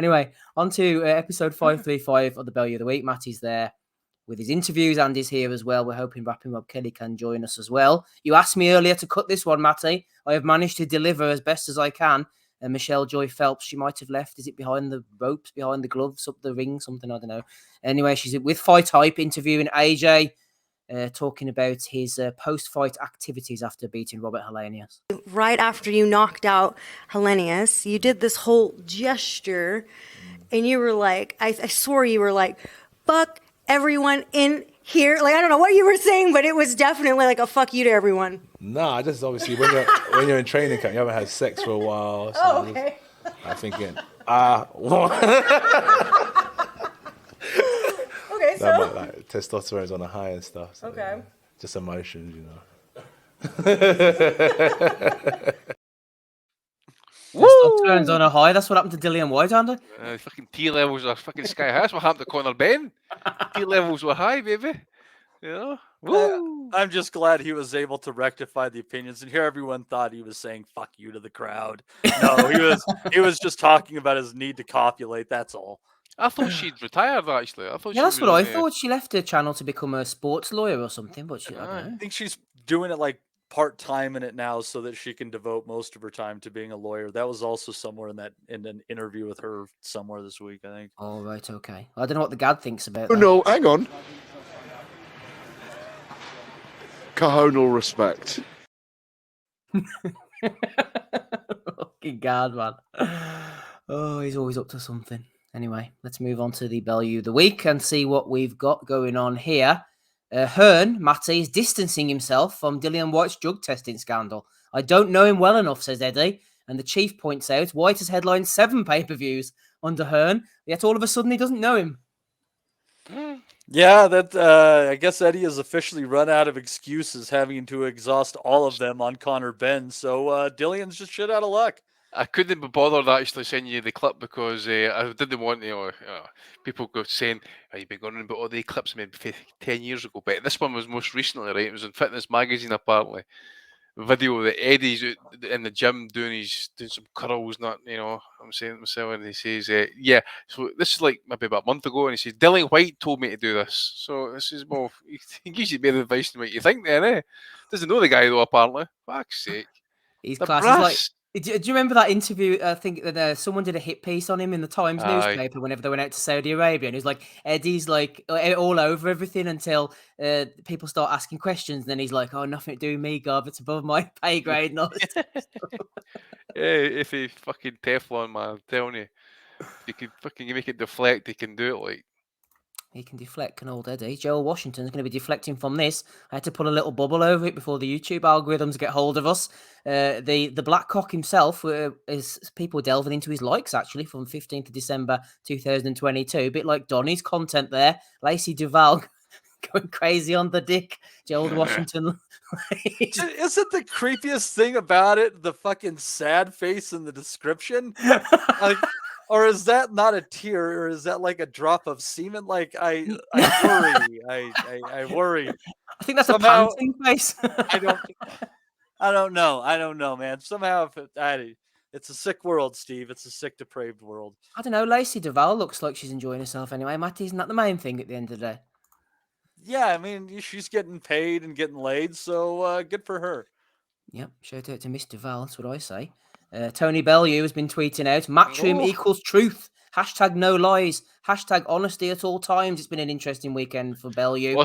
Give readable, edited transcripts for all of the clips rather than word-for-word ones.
Anyway, on to episode 535 of the Bellew of the Week. Matty's there with his interviews. Andy's here as well. We're hoping wrap him up. Kelly can join us as well. You asked me earlier to cut this one, Matty. I have managed to deliver as best as I can. And Michelle Joy Phelps, she might have left. Is it behind the ropes, behind the gloves, up the ring, something? I don't know. Anyway, she's with Fight Hype interviewing AJ, talking about his post-fight activities after beating Robert Helenius. Right after you knocked out Helenius, you did this whole gesture, and you were like, I swore you were like, fuck everyone in here. Like, I don't know what you were saying, but it was definitely like a fuck you to everyone. Nah, just obviously when you're in training camp, you haven't had sex for a while. So okay. I'm thinking, what? Okay, so that might, like, testosterone's on a high and stuff. So, okay. yeah, just emotions, you know. Testosterone's on a high. That's what happened to Dillian White, Andy. Fucking T levels are fucking sky high. That's what happened to Conor Ben. T levels were high, baby. You know? Woo! I'm just glad he was able to rectify the opinions. And here everyone thought he was saying "fuck you" to the crowd. No, he was just talking about his need to copulate. That's all. I thought she'd retired, actually. That's what I thought. She left her channel to become a sports lawyer or something, but I don't know. I think she's doing it like part-time in it now so that she can devote most of her time to being a lawyer. That was also somewhere in an interview with her somewhere this week, I think. Oh, right, okay. I don't know what the Gad thinks about that. No, hang on. Cohonal respect. Fucking Gad, man. Oh, he's always up to something. Anyway, let's move on to the Bellew of the Week and see what we've got going on here. Hearn, Matty, is distancing himself from Dillian White's drug testing scandal. I don't know him well enough, says Eddie. And the chief points out White has headlined 7 pay-per-views under Hearn, yet all of a sudden he doesn't know him. Yeah, that I guess Eddie has officially run out of excuses, having to exhaust all of them on Conor Ben. So Dillian's just shit out of luck. I couldn't be bothered actually sending you the clip because I didn't want people go saying, oh, you've been going on about all the clips maybe 10 years ago, but this one was most recently, right? It was in Fitness Magazine apparently. A video that Eddie's in the gym doing some curls, I'm saying to myself, and he says, yeah, so this is like maybe about a month ago, and he says, Dillian White told me to do this. So this is more, he gives you better advice than what you think then, eh? Doesn't know the guy though, apparently. Fuck's sake. He's class. Do you remember that interview? I think that someone did a hit piece on him in the Times newspaper whenever they went out to Saudi Arabia, and he was like, Eddie's like all over everything until people start asking questions. And then he's like, oh, nothing to do with me, Garb. It's above my pay grade. And all this yeah, if he fucking Teflon, man, I'm telling you, you can fucking make it deflect. He can do it like. He can deflect, can old Eddie. Joel Washington's going to be deflecting from this. I had to put a little bubble over it before the YouTube algorithms get hold of us. The Black Cock himself is people delving into his likes, actually, from 15th of December 2022. A bit like Donny's content there. Lacey Duval going crazy on the dick. Joel Washington. Isn't the creepiest thing about it the fucking sad face in the description? Like... Or is that not a tear, or is that like a drop of semen? Like I worry, I worry. I think that's somehow, a panting face. I don't know, man. Somehow, it's a sick world, Steve. It's a sick, depraved world. I don't know. Lacey Duval looks like she's enjoying herself anyway. Matty, isn't that the main thing at the end of the day? Yeah, I mean, she's getting paid and getting laid, so good for her. Yep, shout out to Miss Duval. That's what I say. Tony Bellew has been tweeting out, Matchroom equals truth. Hashtag no lies. Hashtag honesty at all times. It's been an interesting weekend for Bellew.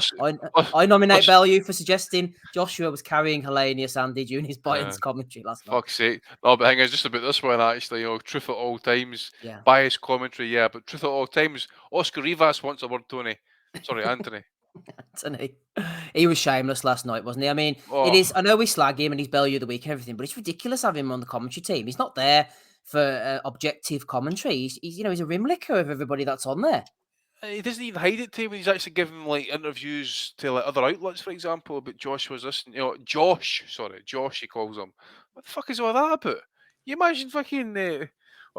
I nominate Bellew for suggesting Joshua was carrying Helenius Andy during his Biden's commentary last night. Fuck's sake. No, but hang on, just about this one actually, truth at all times. Yeah. Biased commentary, yeah, but truth at all times. Oscar Rivas wants a word, Tony. Sorry, Anthony. Anthony. He was shameless last night, wasn't he? I mean, it is. I know we slag him and he's Bellew of the Week and everything, but it's ridiculous having him on the commentary team. He's not there for objective commentary. He's a rim licker of everybody that's on there. He doesn't even hide it to him when he's actually giving like interviews to like other outlets, for example, about Josh was listening. Josh, he calls him. What the fuck is all that about? You imagine fucking. I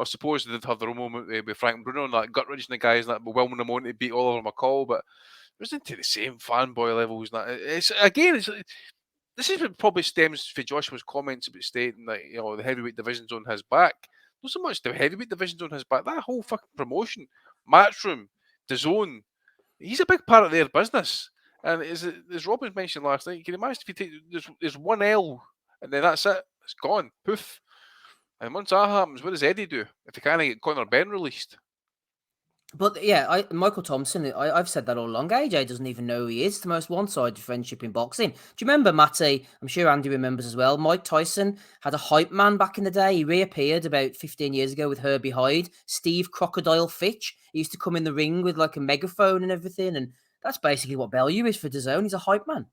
suppose they did have their own moment with Frank Bruno and that gut wrenching the guys and that whelming them on to beat Oliver McCall, but it wasn't to the same fanboy levels. This is what probably stems from Joshua's comments about stating that the heavyweight division's on his back. not so much the heavyweight division's on his back. That whole fucking promotion, Matchroom, DAZN, he's a big part of their business. And as Robin mentioned last night, can you imagine if you take there's one L and then that's it, it's gone, poof. And once that happens, what does Eddie do if he can't get Conor Benn released? But yeah, Michael Thompson, I've said that all along. AJ doesn't even know who he is. It's the most one-sided friendship in boxing. Do you remember, Matty? I'm sure Andy remembers as well. Mike Tyson had a hype man back in the day. He reappeared about 15 years ago with Herbie Hyde. Steve Crocodile Fitch. He used to come in the ring with like a megaphone and everything. And that's basically what Bellew is for DAZN. He's a hype man.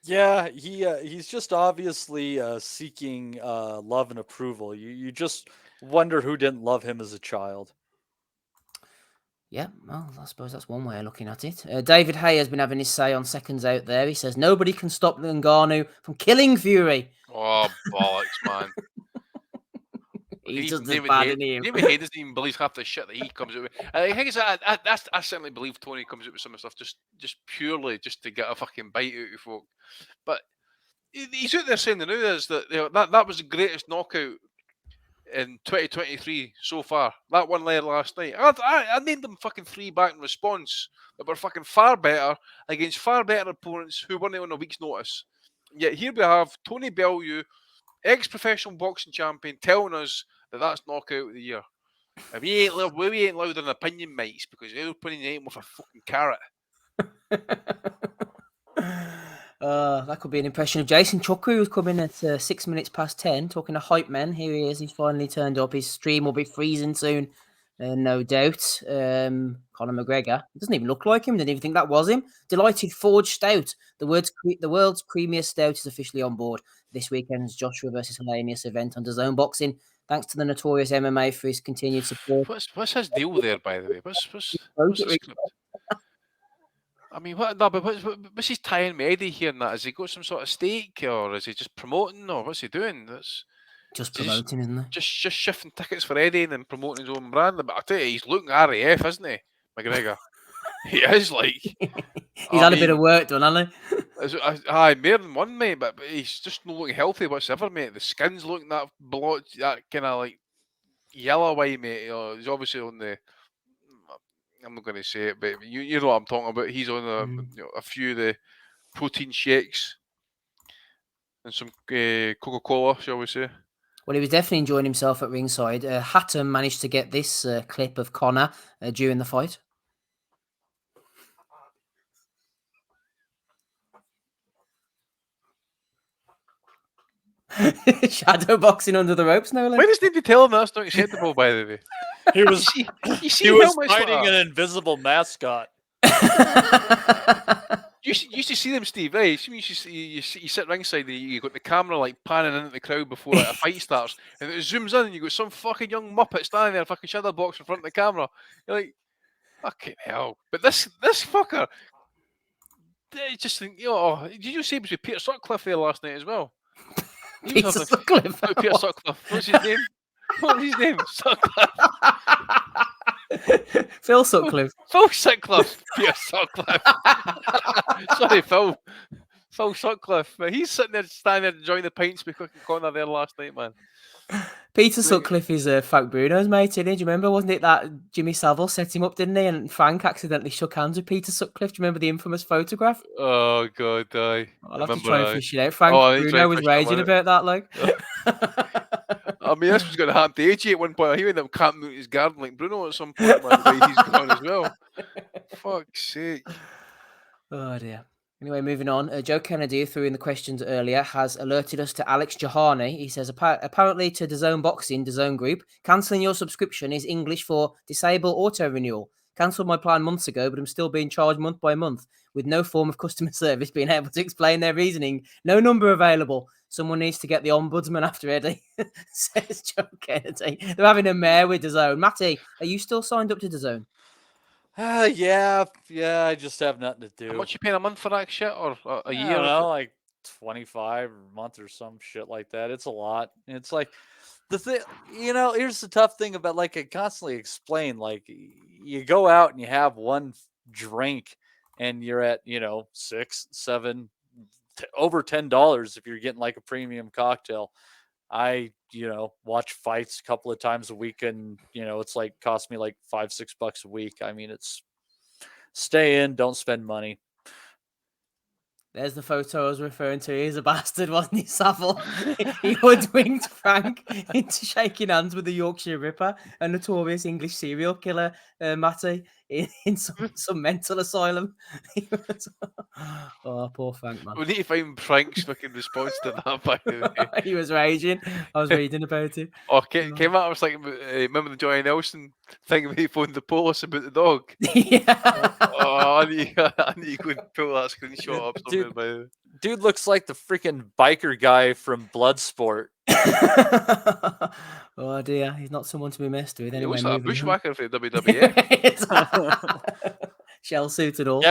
Yeah, he's just obviously seeking love and approval. You just wonder who didn't love him as a child. Yeah, well, I suppose that's one way of looking at it. David Hay has been having his say on Seconds Out there. He says, nobody can stop Ngannou from killing Fury. Oh, bollocks, man. He's just as David bad Hay, in him. David Hay doesn't even believe half the shit that he comes out with. I think I certainly believe Tony comes out with some of the stuff just purely just to get a fucking bite out of folk. But he's out there saying the news is that that was the greatest knockout in 2023 so far. That one there last night. I named them fucking 3 back in response that were fucking far better against far better opponents who weren't on a week's notice. Yet here we have Tony Bellew, ex-professional boxing champion, telling us that that's knockout of the year. And we ain't loud on opinion, mates, because our opinion ain't worth a fucking carrot. That could be an impression of Jason Chukwu, who's coming at 6 minutes past 10, talking to hype men. Here he is. He's finally turned up. His stream will be freezing soon, no doubt. Conor McGregor. It doesn't even look like him. Didn't even think that was him. Delighted Forge Stout. The world's creamiest stout is officially on board this weekend's Joshua versus Hellenius event on DAZN Boxing. Thanks to the notorious MMA for his continued support. What's his deal there, by the way? What's the script? I mean, what's his tie-in with Eddie here and that? Has he got some sort of stake, or is he just promoting, or what's he doing? That's just promoting, isn't it? Just shifting tickets for Eddie and then promoting his own brand. But I tell you, he's looking RAF, isn't he, McGregor? He is like. He's had a bit of work done, hasn't he? Aye, more than one, mate. But he's just not looking healthy whatsoever, mate. The skin's looking that blotch, that kind of like yellow way, mate. You know, he's obviously on the. I'm not going to say it, but you know what I'm talking about. He's on a few of the protein shakes and some Coca-Cola, shall we say. Well, he was definitely enjoying himself at ringside. Hatton managed to get this clip of Conor during the fight. Shadow boxing under the ropes, no less. Why does he tell him that's not acceptable, by the way? He was fighting an invisible mascot. You used to see them, Steve, right? You sit ringside and you got the camera like panning into the crowd before like, a fight starts, and it zooms in and you got some fucking young muppet standing there, fucking shadow box in front of the camera. You're like, fucking hell. But this fucker, just think, did you say it was with Peter Sutcliffe there last night as well? Peter Sutcliffe. Peter Sutcliffe. What's his name? What's his name? Sutcliffe. Phil Sutcliffe. Phil Sutcliffe. Peter Sutcliffe. Sorry, Phil. Phil Sutcliffe. But he's sitting there, standing there enjoying the pints with Cookie Corner there last night, man. Peter Sutcliffe is Frank Bruno's mate, isn't he? Do you remember? Wasn't it that Jimmy Savile set him up, didn't he? And Frank accidentally shook hands with Peter Sutcliffe. Do you remember the infamous photograph? Oh, God, aye. I'll have to try and fish it out. Frank Bruno was raging about that, like. I mean, this was going to happen to AJ at one point. He ended up camping out his garden like Bruno at some point, man. The way he's gone as well. Fuck's sake. Oh, dear. Anyway, moving on. Joe Kennedy, threw in the questions earlier, has alerted us to Alex Jahani. He says, apparently to DAZN Boxing, DAZN Group, cancelling your subscription is English for disable auto-renewal. Cancelled my plan months ago, but I'm still being charged month by month with no form of customer service being able to explain their reasoning. No number available. Someone needs to get the ombudsman after Eddie, says Joe Kennedy. They're having a mare with DAZN. Matty, are you still signed up to DAZN? Yeah, I just have nothing to do. How much you paying a month for that shit, or a year? I don't know, like 25 a month or some shit like that. It's a lot. It's like the thing, here's the tough thing about, like, I constantly explain, like, you go out and you have one drink and you're at, $6, $7, over $10 if you're getting like a premium cocktail. I watch fights a couple of times a week, and it's like cost me like $5-6 a week. I mean, it's stay in, don't spend money. There's the photo I was referring to. He's a bastard, wasn't he, Savile? He hoodwinked Frank into shaking hands with the Yorkshire Ripper, a notorious English serial killer, Matty, in some mental asylum. Oh, poor Frank, man. We need to find Frank's fucking response to that, by the way. He was raging. I was reading about it. Oh, came out, I was like, remember the Johnny Nelson thing when he phoned the police about the dog? Yeah. Oh, I need to go and pull that screenshot up somewhere. Dude. By the way. Dude looks like the freaking biker guy from Bloodsport. Oh dear, he's not someone to be messed with. He Anyway, looks like a moving on. bushwhacker for WWF. Shell suit and all. You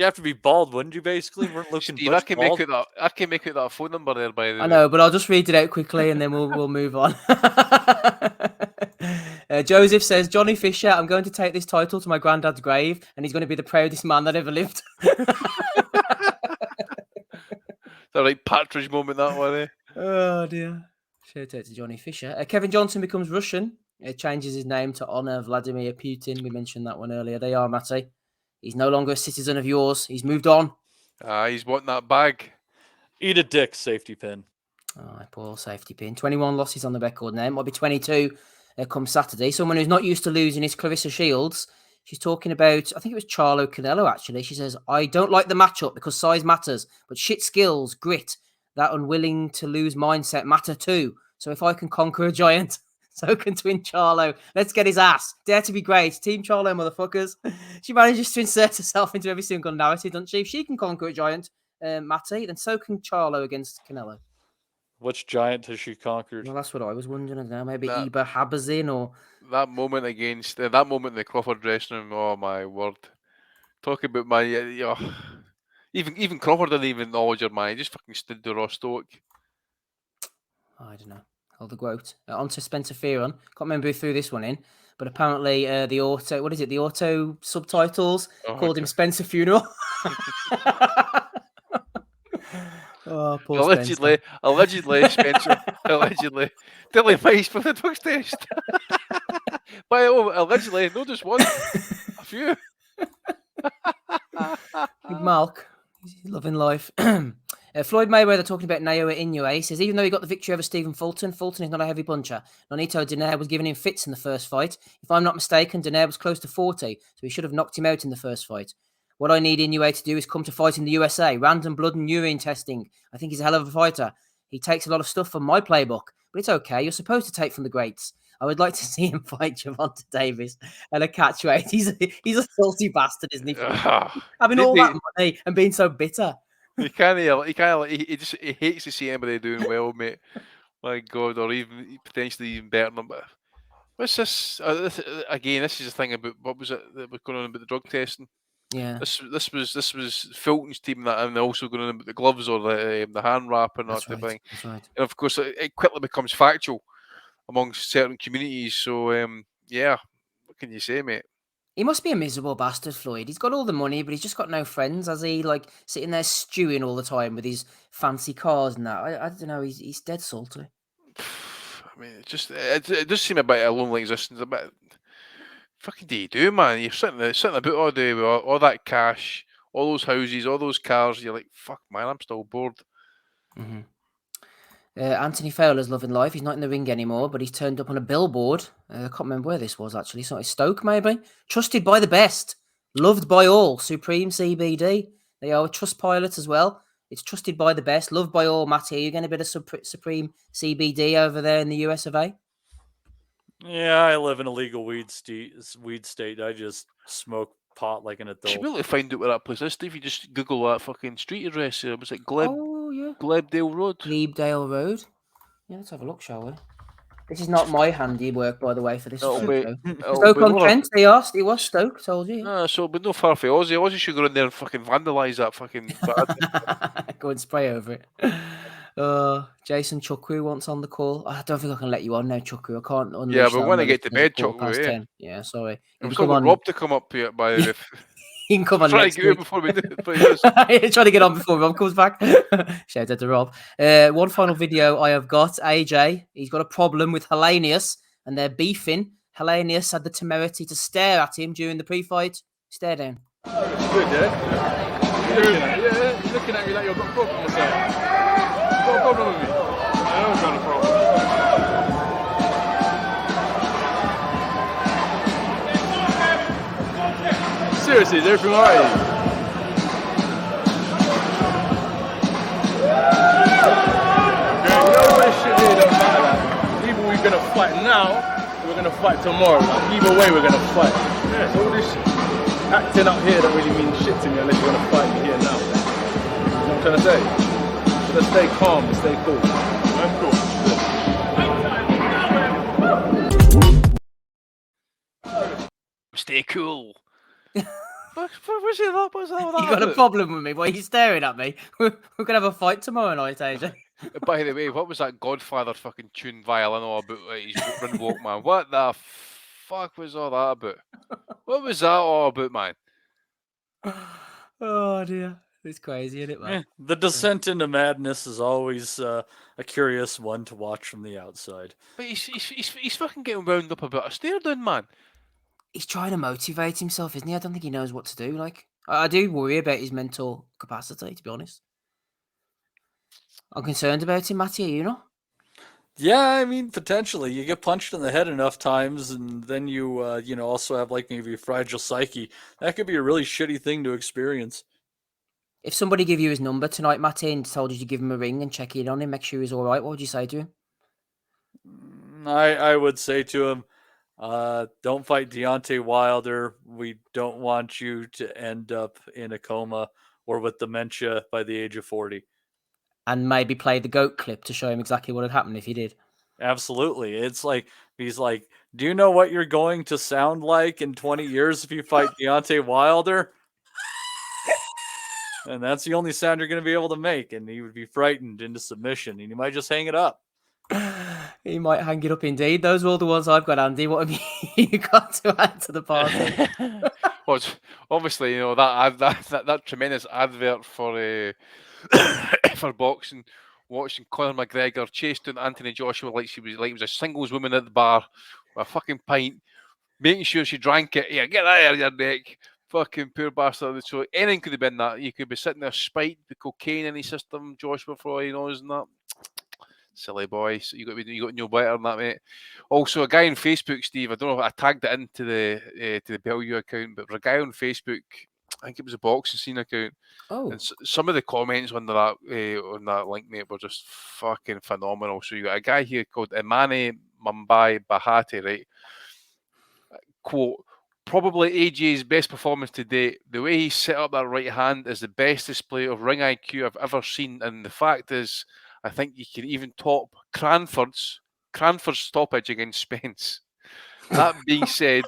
have to be bald, wouldn't you? Basically, weren't looking. Steve, I can make out that phone number there. By the way, I know, but I'll just read it out quickly and then we'll move on. Joseph says, Johnny Fisher, I'm going to take this title to my granddad's grave, and he's going to be the proudest man that ever lived. the right Partridge moment, that one. Eh? Oh dear. Shout out to Johnny Fisher. Kevin Johnson becomes Russian. Changes his name to honor Vladimir Putin. We mentioned that one earlier. They are, Matty. He's no longer a citizen of yours. He's moved on. He's wanting that bag. Eat a dick, safety pin. Oh, poor safety pin. 21 losses on the record now. It might be 22 come Saturday. Someone who's not used to losing is Clarissa Shields. She's talking about, I think it was Charlo Canelo, actually. She says, I don't like the matchup because size matters, but shit skills, grit, that unwilling to lose mindset matter too. So if I can conquer a giant, so can Twin Charlo. Let's get his ass. Dare to be great. Team Charlo, motherfuckers. She manages to insert herself into every single narrative, doesn't she? If she can conquer a giant, Matty, then so can Charlo against Canelo. Which giant has she conquered? Well, that's what I was wondering. I don't know, maybe Iba Habazin or... That moment against... that moment in the Crawford dressing room, oh my word. Talk about my... even Crawford didn't even acknowledge her, man. He just fucking stood to Ross Stoke. I don't know. Hold the quote. On to Spencer Fearon. Can't remember who threw this one in, but apparently the auto... What is it? The auto subtitles called him Spencer Funeral. Oh, poor allegedly, Spencer. Allegedly. Dilly Vice for the drugs test. By allegedly, not just one. A few. Big Malk. He's loving life. Floyd Mayweather talking about Naoya Inoue. He says, even though he got the victory over Stephen Fulton is not a heavy puncher. Nonito Donaire was giving him fits in the first fight. If I'm not mistaken, Donaire was close to 40, so he should have knocked him out in the first fight. What I need Inoue to do is come to fight in the USA. Random blood and urine testing. I think he's a hell of a fighter. He takes a lot of stuff from my playbook, but it's okay. You're supposed to take from the greats. I would like to see him fight Gervonta Davis at a catchweight. He's a salty bastard, isn't he? Having all that money and being so bitter. He hates to see anybody doing well, mate. My God, or even potentially even better than. But what's this? Again, this is the thing about what was it that was going on about the drug testing. Yeah, this was Fulton's team that, and also going on about the gloves or the hand wrap and that type of thing. That's right. And of course, it quickly becomes factual amongst certain communities. So yeah, what can you say, mate? He must be a miserable bastard, Floyd. He's got all the money, but he's just got no friends. Has he? Like sitting there stewing all the time with his fancy cars and that. I don't know. He's dead salty. I mean, it does seem a bit of a lonely existence. A bit. Fucking do you do, man? You're sitting about all day with all that cash, all those houses, all those cars. You're like, fuck, man, I'm still bored. Mm-hmm. Anthony Fowler's loving life. He's not in the ring anymore, but he's turned up on a billboard. I can't remember where this was, actually. It's not Stoke, maybe. Trusted by the best. Loved by all. Supreme CBD. They are a trust pilot as well. It's trusted by the best. Loved by all. Matty, are you getting a bit of Supreme CBD over there in the US of A? Yeah, I live in a legal weed state. I just smoke pot like an adult. You should be able to find out where that place is, Steve. You just Google that fucking street address. Was it Glebdale Road? Glebdale Road. Yeah, let's have a look, shall we? This is not my handiwork, by the way, for this photo. Stoke-on-Trent, they asked. It was Stoke, told you. So it'll be no far for Aussie. Aussie should go in there and fucking vandalise that fucking... Go and spray over it. Jason Chukwu wants on the call. I don't think I can let you on now, Chukwu. I can't unleash. Yeah, but when I get to bed, Chukwu, yeah, sorry. It was called Rob to come up here by the... He can come on Try to next get out week. before we do it, but he does. Trying to get on before Rob comes back. Shout out to Rob. One final video I have got. AJ, he's got a problem with Hellenius and they're beefing. Hellenius had the temerity to stare at him during the pre-fight. Stare down. Good, yeah? You're looking at me like you've got a problem or something. You've got a problem with me. I know I've got a problem. Seriously, is everything alright? Okay, you know this shit here don't matter. Like, either we're gonna fight now, or we're gonna fight tomorrow. Like, either way, we're gonna fight. Yeah, so all this acting up here don't really mean shit to me unless you're gonna fight me here now. You know what I'm trying to say? So let's stay calm and stay cool. I'm cool. Stay cool. What's that? What's that? You got a problem with me? Why are you staring at me? We're gonna have a fight tomorrow night, AJ. By the way, what was that Godfather fucking tune violin all about? His run walk, man. What the fuck was all that about? What was that all about, man? Oh dear, it's crazy, isn't it, man? The descent into madness is always a curious one to watch from the outside. But he's fucking getting wound up about a stare down, man. He's trying to motivate himself, isn't he? I don't think he knows what to do. Like, I do worry about his mental capacity, to be honest. I'm concerned about him, Matty. You know? Yeah, I mean, potentially. You get punched in the head enough times, and then you, also have like maybe a fragile psyche. That could be a really shitty thing to experience. If somebody gave you his number tonight, Matty, and told you to give him a ring and check in on him, make sure he's all right, what would you say to him? I would say to him, don't fight Deontay Wilder. We don't want you to end up in a coma or with dementia by the age of 40. And maybe play the GOAT clip to show him exactly what had happened if he did. Absolutely. It's like, he's like, do you know what you're going to sound like in 20 years if you fight Deontay Wilder? And that's the only sound you're going to be able to make. And he would be frightened into submission, and he might just hang it up. He might hang it up indeed. Those are all the ones I've got, Andy. What have you got to add to the party? Well, it's obviously, that tremendous advert for for boxing, watching Conor McGregor chase down Anthony Joshua like he was a singles woman at the bar with a fucking pint, making sure she drank it. Yeah, get that out of your neck. Fucking poor bastard. So anything could have been that. You could be sitting there spiked with cocaine in his system, Joshua, for all he knows, and that. Silly boy. So you got no better than that, mate. Also, a guy on Facebook, Steve. I don't know if I tagged it into the Bellew account, but a guy on Facebook, I think it was a boxing scene account. Oh, And some of the comments on that link, mate, were just fucking phenomenal. So you got a guy here called Imani Mumbai Bahati, right? Quote, probably AJ's best performance to date. The way he set up that right hand is the best display of ring IQ I've ever seen. And the fact is, I think you can even top Cranford's stoppage against Spence. That being said,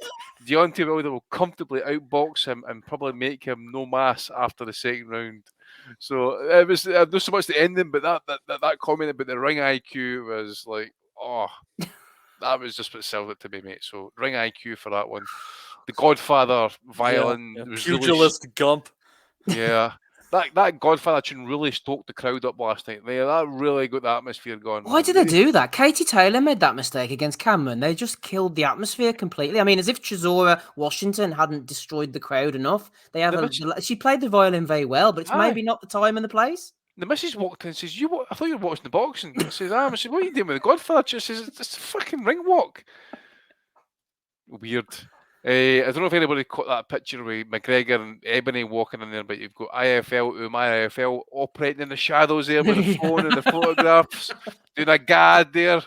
Deontay Wilder will comfortably outbox him and probably make him no mass after the second round. So it was not so much the ending, but that comment about the ring IQ was like, oh, that was just what sold it to me, mate. So ring IQ for that one. The Godfather violin was pugilist Gump. Yeah. That Godfather tune really stoked the crowd up last night. That really got the atmosphere going. why did they do that? Katie Taylor made that mistake against Cameron. They just killed the atmosphere completely. I mean, as if Chisora Washington hadn't destroyed the crowd enough. She played the violin very well, but it's maybe not the time and the place. The missus walked in and says, I thought you were watching the boxing. I says, I said, what are you doing with the Godfather? She says, it's a fucking ring walk. Weird. I don't know if anybody caught that picture with McGregor and Ebony walking in there, but you've got IFL operating in the shadows there with the phone and the photographs, doing a gad there.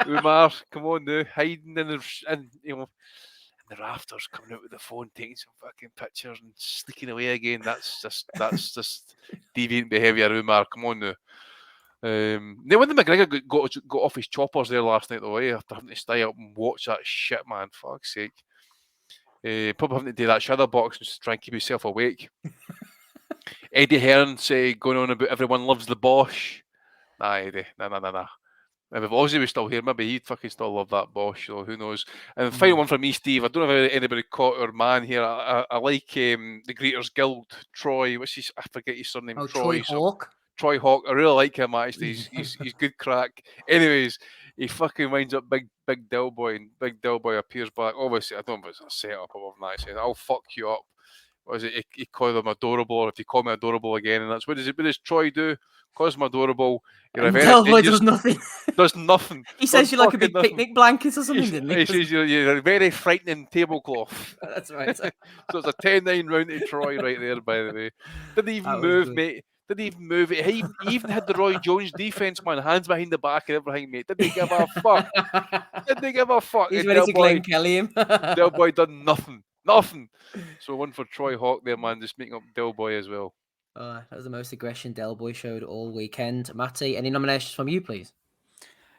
Umar, come on now, hiding in the rafters, coming out with the phone, taking some fucking pictures and sneaking away again. That's just deviant behaviour, Umar. Come on now. Then when the McGregor got off his choppers there last night, though, after having to stay up and watch that shit, man, fuck's sake. Probably having to do that shadow box just to try and keep himself awake. Eddie Hearn going on about everyone loves the Bosch. Nah, Eddie. Nah. If Ozzy was still here, maybe he'd fucking still love that Bosch, so who knows. And the final one for me, Steve, I don't know if anybody caught our man here. I like the Greeters Guild, Troy, I forget his surname, Troy Hawk. Troy Hawk. I really like him, actually. He's good crack. Anyways, he fucking winds up big Del Boy, and Big Del Boy appears back. Obviously, I don't know if it's a setup above that. He says, I'll fuck you up. What is it? He called them adorable, or if you call me adorable again, and that's what does Troy do? Calls him adorable. And Del Boy does nothing. Does nothing. He says you're like a big picnic blanket or something, didn't he? He says you're a very frightening tablecloth. That's right. So it's a 10-9 round to Troy right there, by the way. Didn't even move, mate. Didn't even move it. He even had the Roy Jones defence, man, hands behind the back and everything, mate. Didn't he give a fuck? Didn't he give a fuck? He's ready to Glenn Kelly him. Del Boy done nothing. Nothing. So one for Troy Hawk there, man, just making up Del Boy as well. That was the most aggression Del Boy showed all weekend. Matty, any nominations from you, please?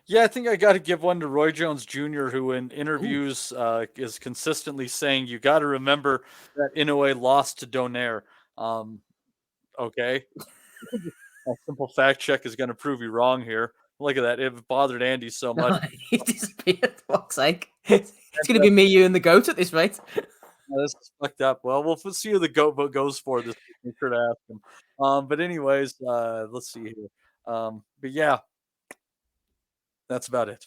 Yeah, I think I got to give one to Roy Jones Jr., who in interviews is consistently saying, you got to remember that Inoue lost to Donaire. Okay. A simple fact check is going to prove you wrong here. Look at that. It bothered Andy so much. He disappeared, for fuck's sake. It's going to be me, you, and the GOAT at this rate. This is fucked up. Well, we'll see who the GOAT vote goes for this. Be sure to ask him. But anyways, let's see here. But yeah, that's about it.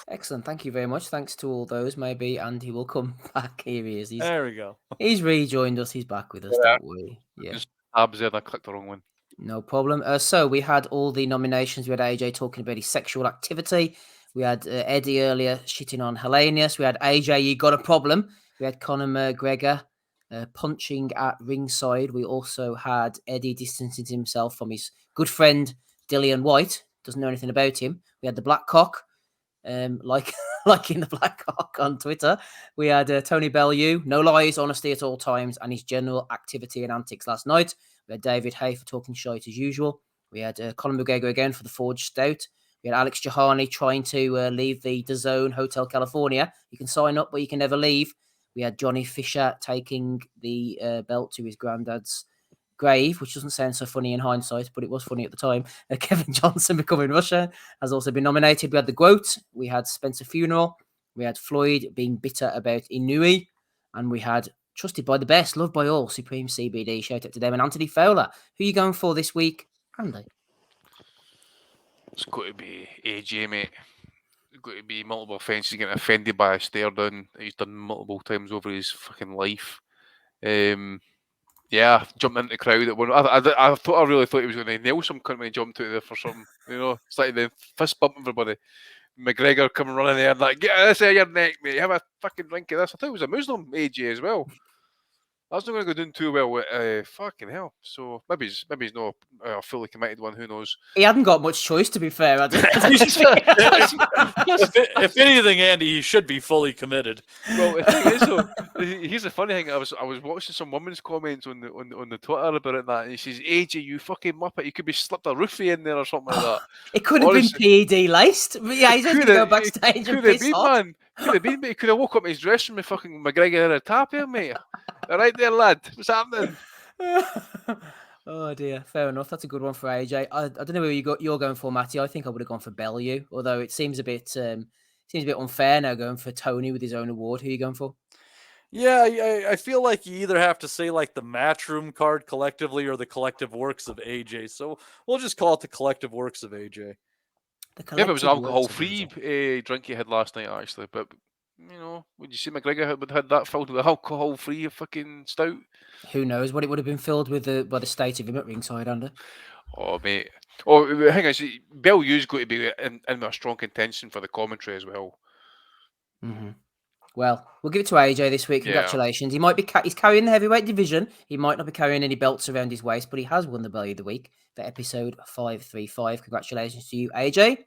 Excellent. Thank you very much. Thanks to all those. Maybe Andy will come back. Here he is. There we go. He's rejoined us. He's back with us. Don't worry. Yeah. Just tabs there. I clicked the wrong one. No problem. So we had all the nominations. We had AJ talking about his sexual activity. We had Eddie earlier shitting on Hellenius. We had AJ, you got a problem. We had Conor McGregor punching at ringside. We also had Eddie distancing himself from his good friend Dillian White. Doesn't know anything about him. We had the Black Cock, like in the Black Cock on Twitter. We had Tony Bellew, no lies, honesty at all times, and his general activity and antics last night. We had David Hay for talking shite as usual. We had Conor McGregor again for the Forged Stout. We had Alex Jahani trying to leave the DAZN Hotel California. You can sign up, but you can never leave. We had Johnny Fisher taking the belt to his granddad's grave, which doesn't sound so funny in hindsight, but it was funny at the time. Kevin Johnson becoming Russia has also been nominated. We had the GOAT. We had Spencer Funeral. We had Floyd being bitter about Inui. And we had trusted by the best, loved by all, Supreme CBD. Shout out to them. And Anthony Fowler. Who are you going for this week, Andy? It's got to be AJ, mate. It's got to be multiple offences, getting offended by a stare down that he's done multiple times over his fucking life. Yeah, jumping into the crowd at one. I really thought he was going to nail some cunt when he jumped out there for something. You know, it's like the fist bump everybody. McGregor coming running there and like, get this out of your neck, mate. Have a fucking drink of this. I thought it was a Muslim AJ as well. That's not going to go down too well with fucking hell. So maybe he's not a fully committed one. Who knows? He hadn't got much choice, to be fair. If anything, Andy, he should be fully committed. Well, the thing is, though, here's the funny thing. I was watching some women's comments on the Twitter about it, and that, and he says, "AJ, you fucking muppet! You could be slipped a roofie in there or something like that." It could have been PED laced. But yeah, he's had to go backstage and piss off. Man. Could have been, mate. He could have woke up in his dressing room with fucking McGregor in a tap here, mate. All right there, lad. What's happening? Oh dear, fair enough. That's a good one for AJ. I don't know where you're going for, Matty. I think I would have gone for Bellew, although it seems a bit unfair now going for Tony with his own award. Who are you going for? Yeah, I feel like you either have to say like the Matchroom card collectively or the collective works of AJ. So we'll just call it the collective works of AJ. Yeah, it was an alcohol-free drink he had last night, actually. But, you know, would you see McGregor had that filled with alcohol-free fucking stout? Who knows what it would have been filled with by the state of him at ringside under? Oh, mate. Oh, hang on. Bellew's got to be in a strong contention for the commentary as well. Mm-hmm. Well, we'll give it to AJ this week. Congratulations. Yeah. He might be he's carrying the heavyweight division. He might not be carrying any belts around his waist, but he has won the Bellew of the Week for episode 535. Congratulations to you, AJ.